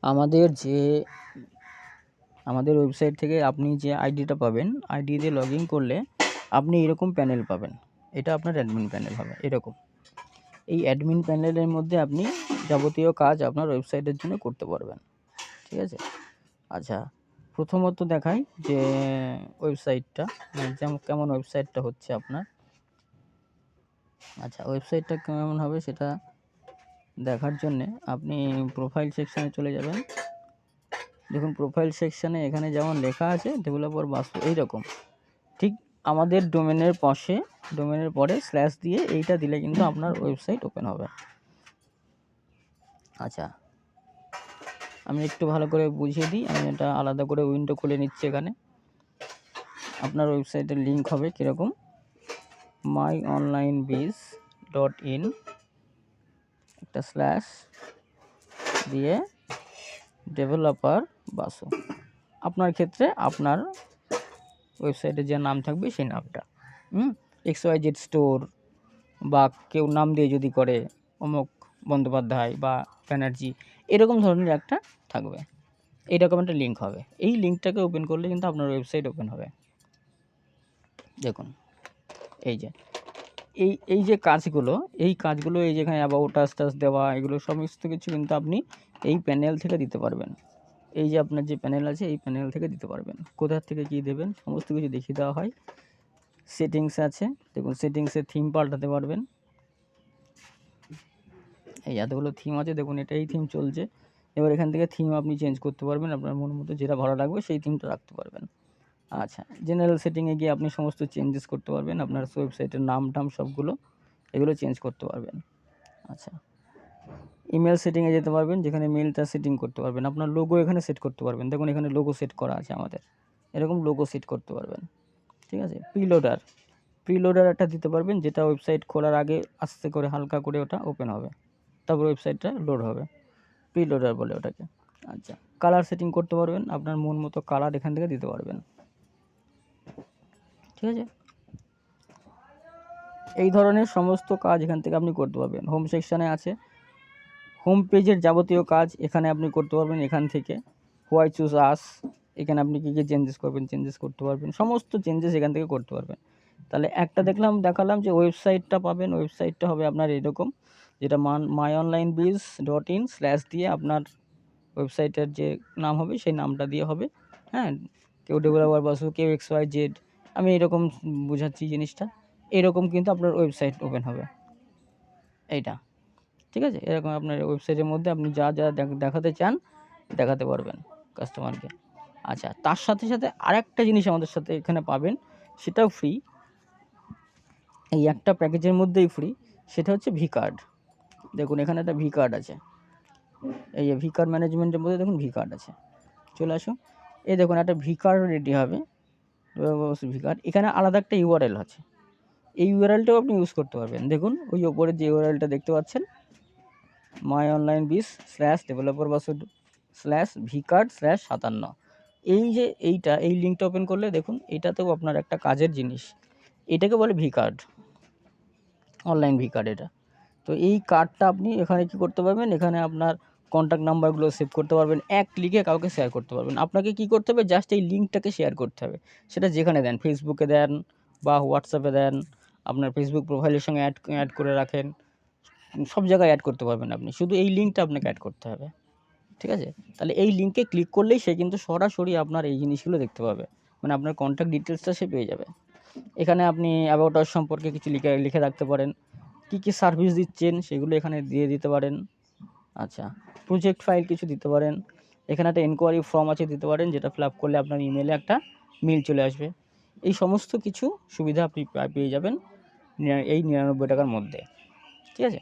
আমাদের ওয়েবসাইট থেকে আপনি যে আইডিটা পাবেন, আইডি দিয়ে লগ ইন করলে আপনি এরকম প্যানেল পাবেন। এটা আপনার অ্যাডমিন প্যানেল হবে এরকম। এই অ্যাডমিন প্যানেলের মধ্যে আপনি যাবতীয় কাজ আপনার ওয়েবসাইটের জন্য করতে পারবেন। ঠিক আছে? আচ্ছা, প্রথমত দেখাই যে ওয়েবসাইটটা কেমন ওয়েবসাইটটা হচ্ছে আপনার। আচ্ছা, ওয়েবসাইটটা কেমন হবে সেটা দেখার জন্যে আপনি প্রোফাইল সেকশানে চলে যাবেন। দেখুন প্রোফাইল সেকশানে এখানে যেমন লেখা আছে ডেভেলপার বাস্তু এইরকম, ঠিক আমাদের ডোমেনের পাশে, ডোমেনের পরে স্ল্যাশ দিয়ে এইটা দিলে কিন্তু আপনার ওয়েবসাইট ওপেন হবে। আচ্ছা, আমি একটু ভালো করে বুঝিয়ে দিই। আমি এটা আলাদা করে উইন্ডো খুলে নিচ্ছি। এখানে আপনার ওয়েবসাইটের লিঙ্ক হবে কীরকম, myonlinebiz.in একটা স্ল্যাশ দিয়ে ডেভেলপার বাসু। আপনার ক্ষেত্রে আপনার ওয়েবসাইটে যে নাম থাকবে সেই নামটা, XYZ স্টোর বা কেউ নাম দিয়ে যদি করে অমুক বন্দ্যোপাধ্যায় বা ব্যানার্জি, এরকম ধরনের একটা থাকবে, এইরকম একটা লিঙ্ক হবে। এই লিঙ্কটাকে ওপেন করলে কিন্তু আপনার ওয়েবসাইট ওপেন হবে। দেখুন এই যে কাজগুলো, এই যেখানে অ্যাবাউট আস টাস দেওয়া, এগুলো সমস্ত কিছু কিন্তু আপনি এই প্যানেল থেকে দিতে পারবেন। এই যে আপনার যে প্যানেল আছে এই প্যানেল থেকে দিতে পারবেন। কোথা থেকে কী দেবেন সমস্ত কিছু দেখিয়ে দেওয়া হয়। সেটিংস আছে, দেখুন সেটিংসে থিম পাল্টাতে পারবেন। এই এতগুলো থিম আছে, দেখুন এটাই থিম চলছে। এবার এখান থেকে থিম আপনি চেঞ্জ করতে পারবেন, আপনার মন মতো যেটা ভালো লাগবে সেই থিমটা রাখতে পারবেন। আচ্ছা, জেনারেল সেটিংয়ে গিয়ে আপনি সমস্ত চেঞ্জেস করতে পারবেন, আপনার ওয়েবসাইটের নাম টাম সবগুলো এগুলো চেঞ্জ করতে পারবেন। আচ্ছা, ইমেল সেটিংয়ে যেতে পারবেন, যেখানে মেলটা সেটিং করতে পারবেন। আপনার লোগো এখানে সেট করতে পারবেন, দেখুন এখানে লোগো সেট করা আছে আমাদের, এরকম লোগো সেট করতে পারবেন। ঠিক আছে, প্রিলোডার একটা দিতে পারবেন, যেটা ওয়েবসাইট খোলার আগে আস্তে করে হালকা করে ওটা ওপেন হবে, তারপর ওয়েবসাইটটা লোড হবে, প্রিলোডার বলে ওটাকে। আচ্ছা, কালার সেটিং করতে পারবেন, আপনার মন মতো কালার এখান থেকে দিতে পারবেন। ঠিক আছে, এই ধরনের সমস্ত কাজ এখান থেকে আপনি করতে পারবেন। হোম সেকশানে আছে, হোম পেজের যাবতীয় কাজ এখানে আপনি করতে পারবেন। এখান থেকে হোয়াই চুজ আস, এখানে আপনি কী কী চেঞ্জেস করবেন চেঞ্জেস করতে পারবেন, সমস্ত চেঞ্জেস এখান থেকে করতে পারবেন। তাহলে একটা দেখালাম যে ওয়েবসাইটটা পাবেন, ওয়েবসাইটটা হবে আপনার এরকম, যেটা myonlinebiz.in স্ল্যাশ দিয়ে আপনার ওয়েবসাইটের যে নাম হবে সেই নামটা দিয়ে হবে। হ্যাঁ, কেউ ডেভেলপার বাসু, কেউ XYZ, আমি এরকম বোঝাচ্ছি জিনিসটা। এরকম কিন্তু আপনার ওয়েবসাইট ওপেন হবে এইটা। ঠিক আছে, এরকম আপনার ওয়েবসাইটের মধ্যে আপনি যা যা দেখাতে চান দেখাতে পারবেন কাস্টমারকে। আচ্ছা, তার সাথে সাথে আরেকটা জিনিস আমাদের সাথে এখানে পাবেন, সেটাও ফ্রি, এই একটা প্যাকেজের মধ্যেই ফ্রি, সেটা হচ্ছে ভি কার্ড। দেখুন এখানে একটা ভি কার্ড আছে, এই যে ভি কার্ড ম্যানেজমেন্টের মধ্যে দেখুন ভি কার্ড আছে, চলে আসুন। এই দেখুন একটা ভি কার্ড রেডি হবে, ভি কার্ড, এখানে আলাদা একটা ইউআরএল আছে, এই ইউআরএলটাও আপনি ইউজ করতে পারবেন। দেখুন ওই ওপরে যে ইউআরএলটা দেখতে পাচ্ছেন, myonlinebiz/developerbasu/vcard/57, এই যে এই লিঙ্কটা ওপেন করলে দেখুন এটাতেও আপনার একটা কাজের জিনিস, এটাকে বলে V card, online V card এটা। তো এই কার্ডটা আপনি এখানে কি করতে পারবেন, এখানে আপনার কন্ট্যাক্ট নাম্বারগুলো সেভ করতে পারবেন, এক ক্লিকে কাউকে শেয়ার করতে পারবেন। আপনাকে কি করতে হবে, জাস্ট এই লিঙ্কটাকে শেয়ার করতে হবে, সেটা যেখানে দেন, ফেসবুকে দেন বা হোয়াটসঅ্যাপে দেন, আপনার ফেসবুক প্রোফাইলের সঙ্গে অ্যাড করে রাখেন, সব জায়গায় অ্যাড করতে পারবেন আপনি, শুধু এই লিঙ্কটা আপনাকে অ্যাড করতে হবে। ঠিক আছে, তাহলে এই লিঙ্কে ক্লিক করলেই সে কিন্তু সরাসরি আপনার এই জিনিসগুলো দেখতে পাবে, মানে আপনার কন্ট্যাক্ট ডিটেলসটা সে পেয়ে যাবে। এখানে আপনি অ্যাবাউট আস সম্পর্কে কিছু লিখে রাখতে পারেন, কী কী সার্ভিস দিচ্ছেন সেগুলো এখানে দিয়ে দিতে পারেন। আচ্ছা, প্রজেক্ট ফাইল কিছু দিতে পারেন, এখানে একটা এনকোয়ারি ফর্ম আছে দিতে পারেন, যেটা ফিল আপ করলে আপনার ইমেলে একটা মেল চলে আসবে। এই সমস্ত কিছু সুবিধা আপনি পেয়ে যাবেন এই 99 টাকার মধ্যে। ঠিক আছে।